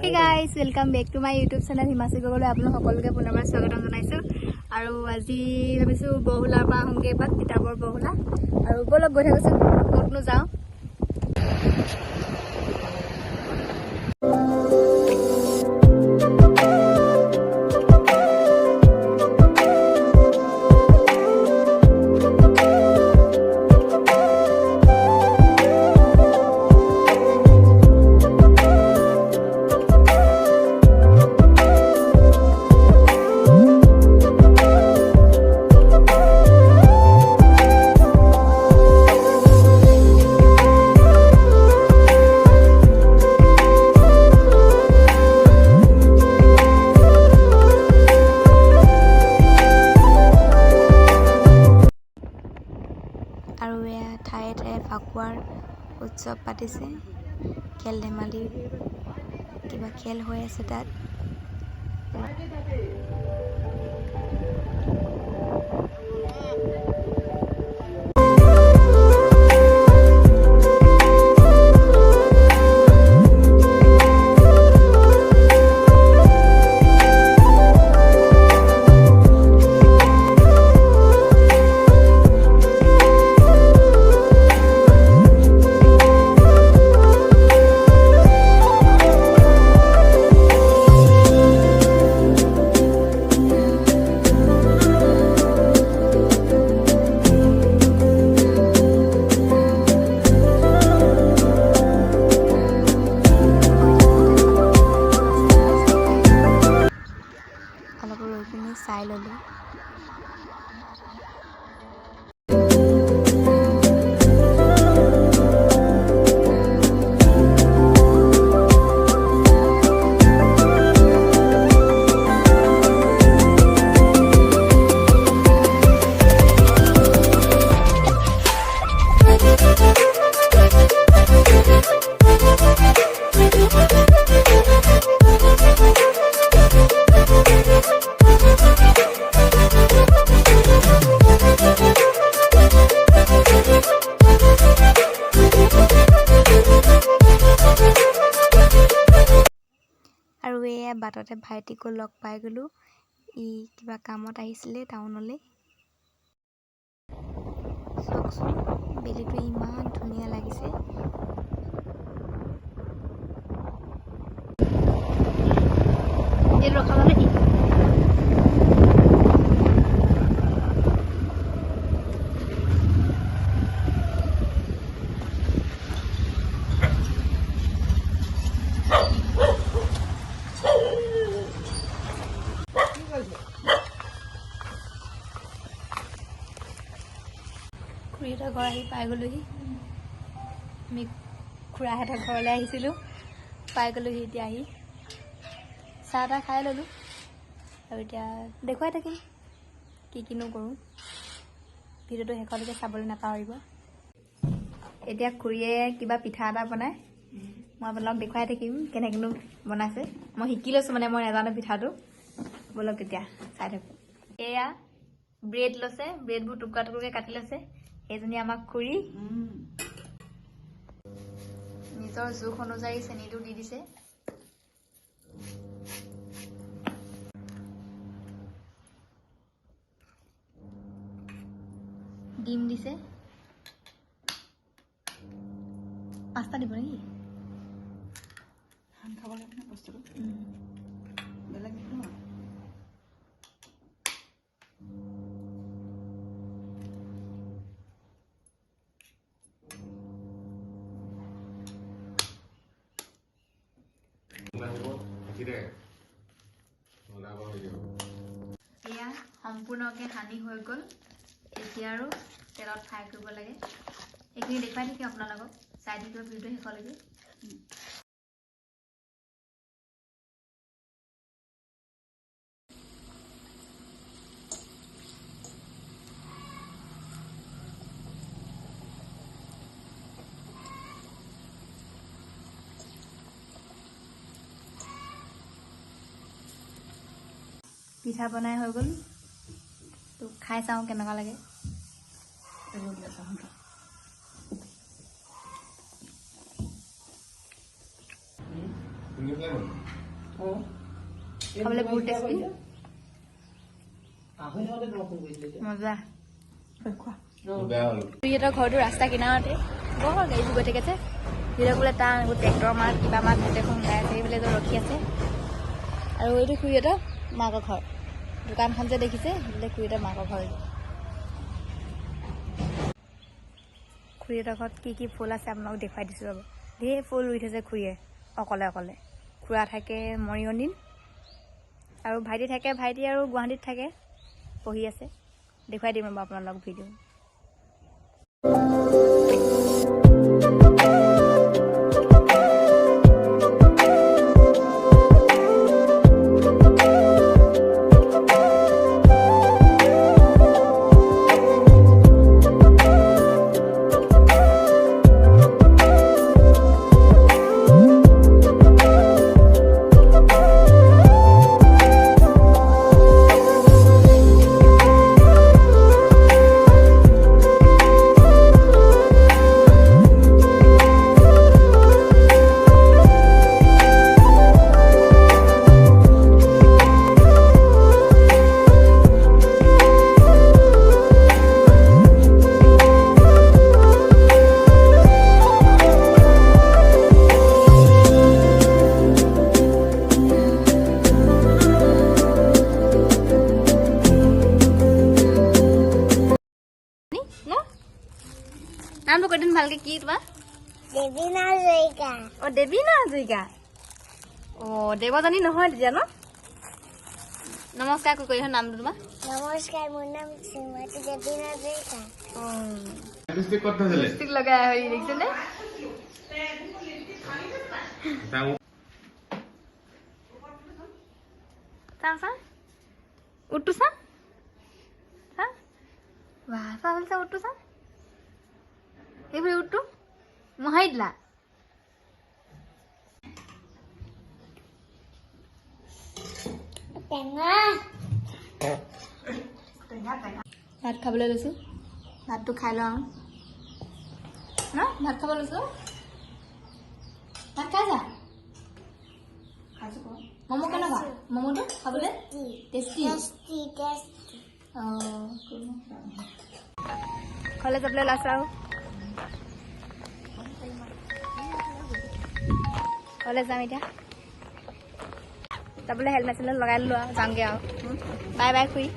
Hey guys, welcome back to my YouTube channel Himasi Gogoloi আপোনাক সকলোকে পুনৰবাৰ স্বাগতম জনাইছো আৰু আজি ভাবিছো বহুলাৰ পৰা আহমগে পাত কিতাপৰ বহুলা আৰু বলক গৈ থাকোছো কতনো যাও আৰু এয়া ঠায়ে ঠায়ে ফাকুৱাৰ উৎসৱ পাতিছে খেল ধেমালি কিবা খেল হৈ আছে তাত অলপ ৰৈ পিনি চাই ললো আৰু এয়া বাটতে ভাইটিকো লগ পাই গলো ই কিবা কামত আহিছিলে টাউনলৈ চকচোন বেলিটো ইমান ধুনীয়া লাগিছে এই ৰখালা নেকি খুৰীহঁতৰ ঘৰ আহি পাই গ'লোহি আমি খুৰাহঁতৰ ঘৰলৈ আহিছিলোঁ পাই গ'লোহি এতিয়া আহি চাহ তাহ খাই ল'লোঁ আৰু এতিয়া দেখুৱাই থাকিম কি কিনো কৰোঁ ভিডিঅ'টো শেষলৈকে চাবলৈ নাপাহৰিব এতিয়া খুৰীয়ে কিবা পিঠা এটা বনাই মই আপোনালোকক দেখুৱাই থাকিম কেনেকৈনো বনাইছে মই শিকি লৈছোঁ মানে মই নাজানো পিঠাটো বলক এতিয়া চাই থাকোঁ এয়া ব্ৰেড লৈছে ব্ৰেডবোৰ টুকুৰা টুকুৰকৈ কাটি লৈছে এইজনী আমাক খুৰী নিজৰ জোখ অনুযায়ী চেনিটো দি দিছে ডিম দিছে পাস্তা দিব নেকি খাব লাগে বস্তুটো বেলেগ দিব এয়া সম্পূৰ্ণকৈ সানি হৈ গ'ল এতিয়া আৰু তেলত ফ্ৰাই কৰিব লাগে এইখিনি দেখুৱাই থাকিম আপোনালোকক চাই থাকিব ভিডিঅ'টো শেষলৈকে পিঠা বনাই হৈ গ'ল তো খাই চাওঁ কেনেকুৱা লাগে খাবলৈ বহুত টেষ্টি মজা খুৰীহঁতৰ ঘৰটো ৰাস্তা কিনাৰতে বৰ গাড়ীবোৰ গৈ থাকে যে সিহঁতক বোলে তাৰ ট্ৰেক্টৰ মাত কিবা মাত গোটেইখন ওলাই আছে বোলে ৰখি আছে আৰু এইটো খুৰীহঁতৰ মাকৰ ঘৰ দোকানখন যে দেখিছে বোলে খুৰীহঁতৰ মাকৰ ঘৰ খুৰীহঁতৰ ঘৰত কি কি ফুল আছে আপোনালোকক দেখুৱাই দিছোঁ ৰ'ব ধেৰ ফুল ৰুই থৈছে খুৰীয়ে অকলে অকলে খুৰা থাকে মৰিয়নিত আৰু ভাইটি থাকে ভাইটি আৰু গুৱাহাটীত থাকে পঢ়ি আছে দেখুৱাই দিম ৰ'ব আপোনালোকক ভিডিঅ' নামটো কৈ দিন ভালকে কি তোমাৰ দেৱীনা হাজৰিকা অ দেৱীনা হাজৰিকা অ দেৱজানী নহয় তেতিয়া ন নমস্কাৰ কৈ নামটো তোমাৰ নমস্কাৰ মোৰ নাম শ্ৰীমতী দেৱীনা হাজৰিকা লিপষ্টিক লগাই হেৰি দেখিছেনে চা উঠটো চা বাহ চা চা উঠটো চা এইবোৰ উঠটো মহাই দিলা ভাত খাবলৈ লৈছোঁ ভাতটো খাই লওঁ ন ভাত খাব লৈছোঁ ভাত খাই যা ম'ম' কেনেকুৱা ম'ম'টো খাবলৈ টেষ্টি ঘৰলৈ যাবলৈ ওলাইছোঁ আৰু ঘৰলৈ যাম এতিয়া যাবলৈ হেলমেট চেলমেট লগাই ল'লোঁ আৰু যামগৈ আৰু বাই বাই খুৰী